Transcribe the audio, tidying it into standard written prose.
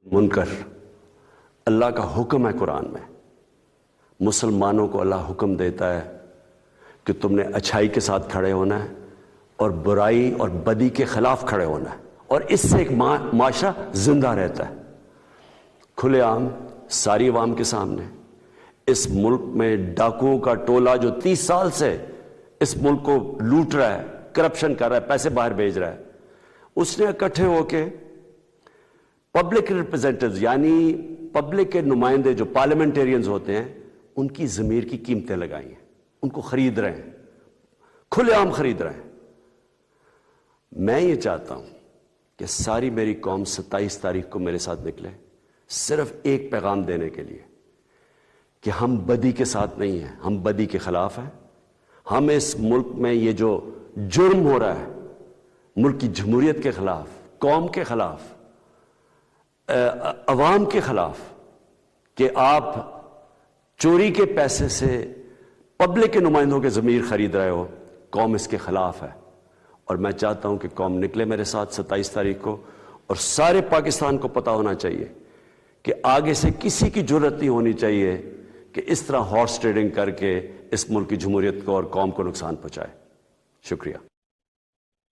मुनकर अल्लाह का हुक्म है कुरान में। मुसलमानों को अल्लाह हुक्म देता है कि तुमने अच्छाई के साथ खड़े होना है और बुराई और बदी के खिलाफ खड़े होना है, और इससे एक माशरा जिंदा रहता है। खुलेआम सारी अवाम के सामने इस मुल्क में डाकुओं का टोला जो 30 साल से इस मुल्क को लूट रहा है, करप्शन कर रहा है, पैसे बाहर भेज रहा है, उसने इकट्ठे होके पब्लिक रिप्रेजेंटेटिव्स यानी पब्लिक के नुमाइंदे जो पार्लियामेंटेरियंस होते हैं, उनकी ज़मीर की कीमतें लगाई हैं, उनको खरीद रहे हैं, खुलेआम खरीद रहे हैं। मैं ये चाहता हूं कि सारी मेरी कौम 27 तारीख को मेरे साथ निकले, सिर्फ एक पैगाम देने के लिए कि हम बदी के साथ नहीं हैं, हम बदी के खिलाफ हैं। हम इस मुल्क में ये जो जुर्म हो रहा है, मुल्क की जमहूरियत के खिलाफ, कौम के खिलाफ, अवाम के खिलाफ, कि आप चोरी के पैसे से पब्लिक के नुमाइंदों के ज़मीर खरीद रहे हो, कौम इसके खिलाफ है। और मैं चाहता हूं कि कौम निकले मेरे साथ 27 तारीख को, और सारे पाकिस्तान को पता होना चाहिए कि आगे से किसी की जुर्रत नहीं होनी चाहिए कि इस तरह हॉर्स ट्रेडिंग करके इस मुल्क की जमहूरियत को और कौम को नुकसान पहुंचाए। शुक्रिया।